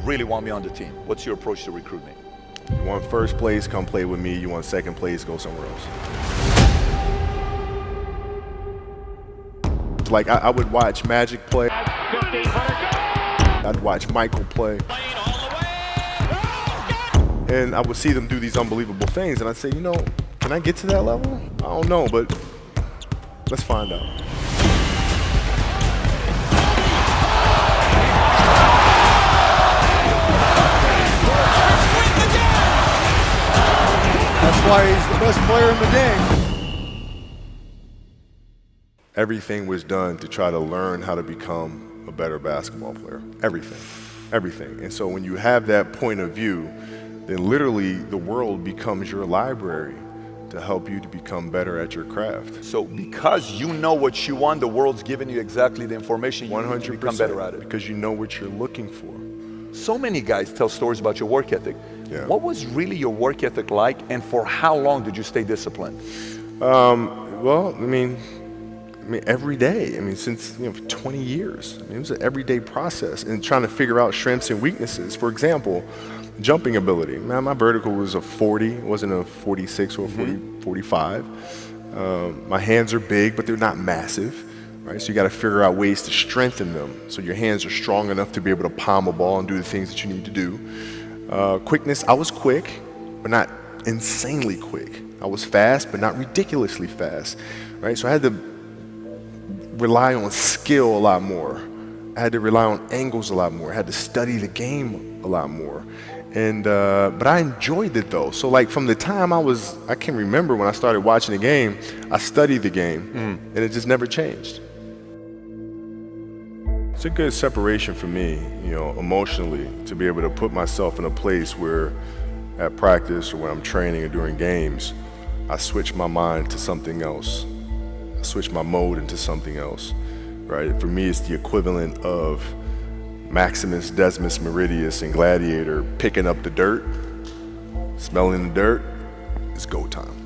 really want me on the team? What's your approach to recruiting? You want first place, come play with me. You want second place, go somewhere else. Like I would watch Magic play. I'd watch Michael play. And I would see them do these unbelievable things, and I'd say, you know, can I get to that level? I don't know, but let's find out. That's why he's the best player in the game. Everything was done to try to learn how to become a better basketball player. Everything, everything. And so when you have that point of view, then literally the world becomes your library to help you to become better at your craft. So because you know what you want, the world's giving you exactly the information you need to become better at it. Because you know what you're looking for. So many guys tell stories about your work ethic. Yeah. What was really your work ethic like, and for how long did you stay disciplined? Well, I mean, every day. I mean, since 20 years. I mean, it was an everyday process, and trying to figure out strengths and weaknesses. For example, jumping ability. Man, my vertical was a 40, it wasn't a 46 or a 45. My hands are big, but they're not massive. Right? So you got to figure out ways to strengthen them so your hands are strong enough to be able to palm a ball and do the things that you need to do. Quickness, I was quick, but not insanely quick. I was fast, but not ridiculously fast. Right? So I had to rely on skill a lot more. I had to rely on angles a lot more. I had to study the game a lot more. And but I enjoyed it though. So like from the time I can remember when I started watching the game, I studied the game, and it just never changed. It's a good separation for me, emotionally, to be able to put myself in a place where at practice or when I'm training or during games, I switch my mind to something else. I switch my mode into something else, right? For me, it's the equivalent of Maximus, Decimus, Meridius, and Gladiator picking up the dirt, smelling the dirt. It's go time.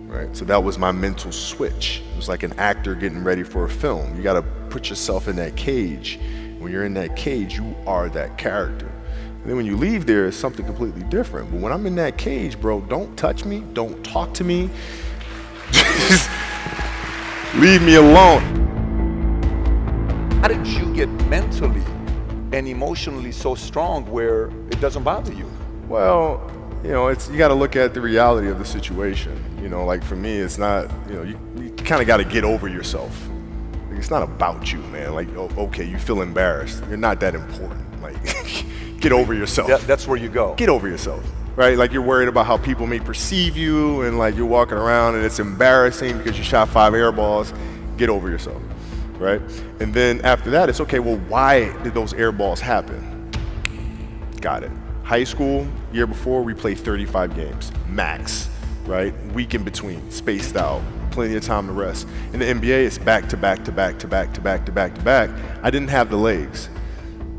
Right? So that was my mental switch. It was like an actor getting ready for a film. You got to put yourself in that cage. When you're in that cage, you are that character. And then when you leave there, it's something completely different. But when I'm in that cage, bro, don't touch me, don't talk to me. Just leave me alone. How did you get mentally and emotionally so strong where it doesn't bother you? Well, you got to look at the reality of the situation. Like for me, it's not, you kind of got to get over yourself. Like, it's not about you, man. Like, okay, you feel embarrassed. You're not that important. Like, get over yourself. Yeah, that's where you go. Get over yourself, right? Like you're worried about how people may perceive you, and like you're walking around and it's embarrassing because you shot 5 air balls. Get over yourself, right? And then after that, it's okay, well, why did those air balls happen? Got it. High school, year before, we played 35 games, max, right? Week in between, spaced out, plenty of time to rest. In the NBA, it's back to back to back to back to back to back to back. I didn't have the legs.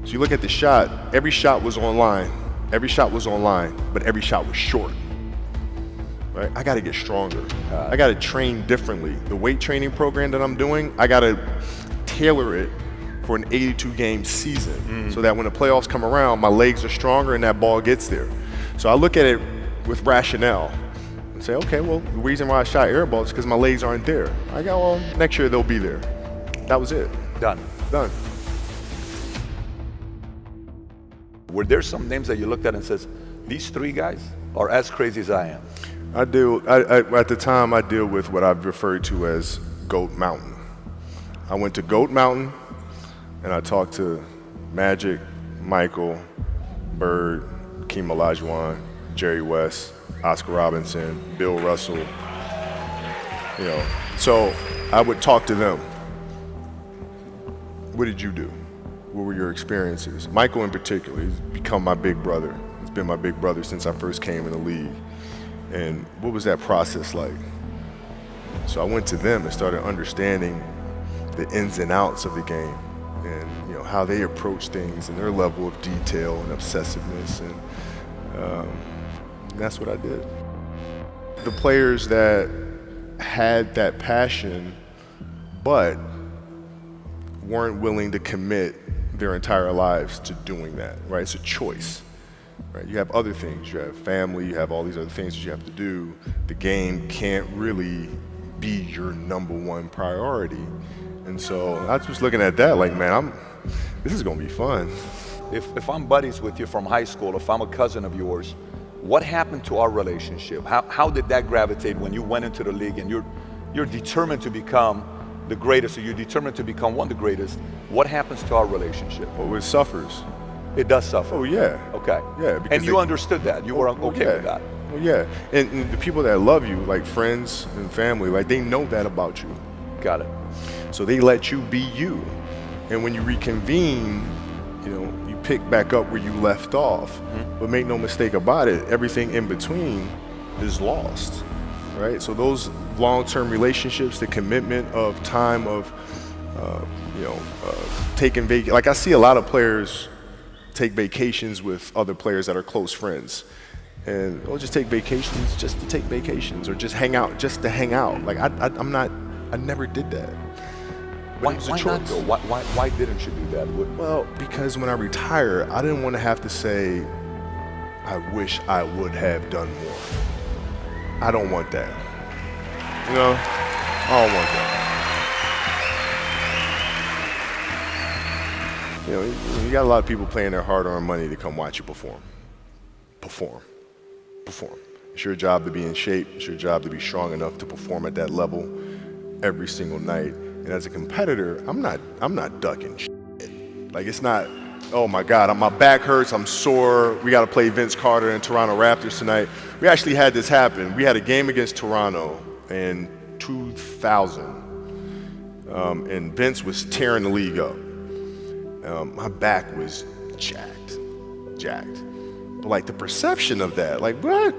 So you look at the shot, every shot was online. Every shot was online, but every shot was short. Right? I got to get stronger. I got to train differently. The weight training program that I'm doing, I got to tailor it for an 82-game season so that when the playoffs come around, my legs are stronger and that ball gets there. So I look at it with rationale and say, okay, well, the reason why I shot air balls is because my legs aren't there. I go, well, next year they'll be there. That was it. Done. Done. Were there some names that you looked at and says, these 3 guys are as crazy as I am? At the time, I deal with what I've referred to as Goat Mountain. I went to Goat Mountain and I talked to Magic, Michael, Bird, Hakeem Olajuwon, Jerry West, Oscar Robinson, Bill Russell. So I would talk to them. What did you do? What were your experiences? Michael in particular, he's become my big brother. He's been my big brother since I first came in the league. And what was that process like? So I went to them and started understanding the ins and outs of the game and how they approach things and their level of detail and obsessiveness, and that's what I did. The players that had that passion but weren't willing to commit their entire lives to doing that, right? It's a choice, right? You have other things. You have family. You have all these other things that you have to do. The game can't really be your #1 priority. And so I was just looking at that like, man, this is going to be fun. If I'm buddies with you from high school, if I'm a cousin of yours, what happened to our relationship? How did that gravitate when you went into the league and you're determined to become the greatest, or you're determined to become one of the greatest? What happens to our relationship? Well, it suffers. It does suffer. Oh, yeah. Okay. Yeah. And you understood that. You were okay with that. Well, yeah. And the people that love you, like friends and family, like they know that about you. Got it. So they let you be you. And when you reconvene, you pick back up where you left off. But make no mistake about it, everything in between is lost, right? So those long-term relationships, the commitment of time of, taking vacation. Like I see a lot of players take vacations with other players that are close friends. And they'll just take vacations just to take vacations, or just hang out just to hang out. Like I never did that. But it was a Why not choice. though? Why didn't you do that? Well, because when I retire, I didn't want to have to say, I wish I would have done more. I don't want that. I don't want that. You got a lot of people paying their hard-earned money to come watch you perform. Perform. It's your job to be in shape. It's your job to be strong enough to perform at that level every single night. And as a competitor, I'm not ducking shit. Like it's not, oh my God, my back hurts, I'm sore. We got to play Vince Carter and Toronto Raptors tonight. We actually had this happen. We had a game against Toronto in 2000, and Vince was tearing the league up. My back was jacked. But like the perception of that, like what?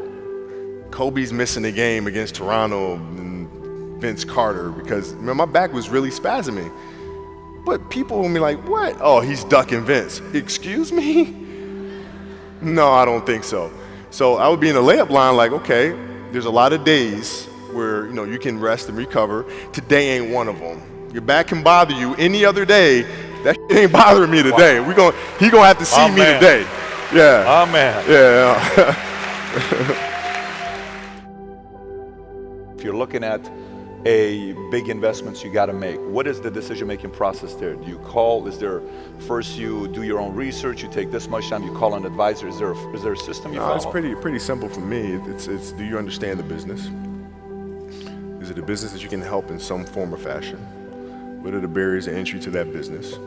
Kobe's missing the game against Toronto and Vince Carter because my back was really spasming. But people will be like, what? Oh, he's ducking Vince. Excuse me? No, I don't think so. So I would be in a layup line like, okay, there's a lot of days where you can rest and recover. Today ain't one of them. Your back can bother you any other day. That shit ain't bothering me today. He gonna have to see me today. Yeah. Amen. Yeah. If you're looking at a big investments you got to make, what is the decision-making process there? Do you call? Is there first you do your own research? You take this much time. You call an advisor. Is there a system you follow? It's pretty simple for me. It's do you understand the business? Is it a business that you can help in some form or fashion? What are the barriers of entry to that business?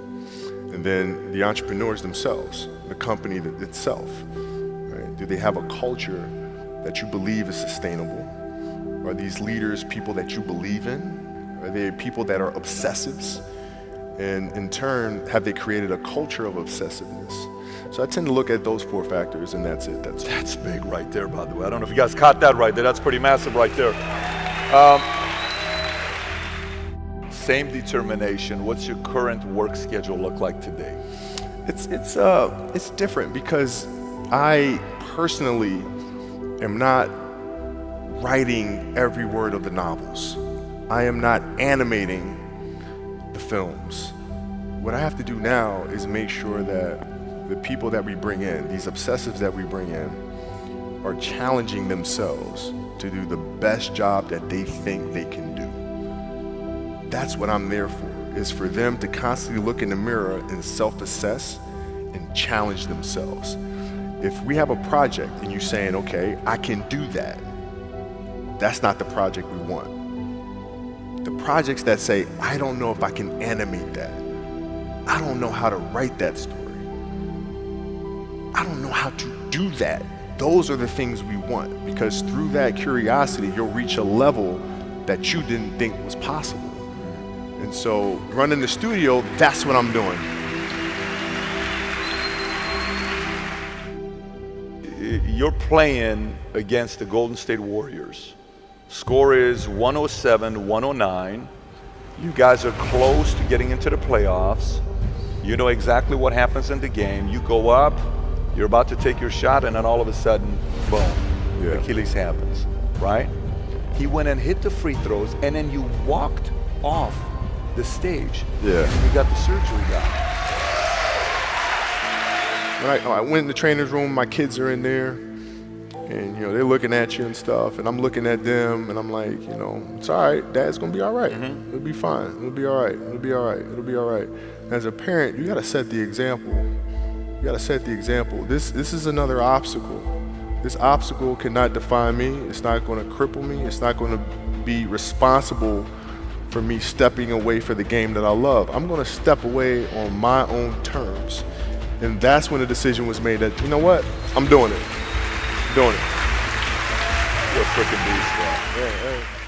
And then the entrepreneurs themselves, the company itself, right? Do they have a culture that you believe is sustainable? Are these leaders people that you believe in? Are they people that are obsessives? And in turn, have they created a culture of obsessiveness? So I tend to look at those 4 factors, and that's it. That's big right there, by the way. I don't know if you guys caught that right there. That's pretty massive right there. Same determination. What's your current work schedule look like today? It's different because I personally am not writing every word of the novels. I am not animating the films. What I have to do now is make sure that the people that we bring in, these obsessives that we bring in, are challenging themselves to do the best job that they think they can do. That's what I'm there for, is for them to constantly look in the mirror and self-assess and challenge themselves. If we have a project and you're saying, okay, I can do that, that's not the project we want. The projects that say, I don't know if I can animate that. I don't know how to write that story. I don't know how to do that. Those are the things we want, because through that curiosity, you'll reach a level that you didn't think was possible. And so running the studio, that's what I'm doing. You're playing against the Golden State Warriors. Score is 107-109. You guys are close to getting into the playoffs. You know exactly what happens in the game. You go up, you're about to take your shot, and then all of a sudden, boom, Achilles happens, right? He went and hit the free throws, and then you walked off the stage. Yeah. And you got the surgery done. when I went in the trainer's room, my kids are in there, and they're looking at you and stuff, and I'm looking at them, and I'm like, it's all right. Dad's gonna be all right. It'll be fine. It'll be all right. It'll be all right. It'll be all right. As a parent, you gotta set the example. You gotta set the example. This is another obstacle. This obstacle cannot define me. It's not gonna cripple me. It's not gonna be responsible for me stepping away for the game that I love. I'm gonna step away on my own terms. And that's when the decision was made that, you know what, I'm doing it. I'm doing it. You're a freaking beast, bro. Yeah, yeah.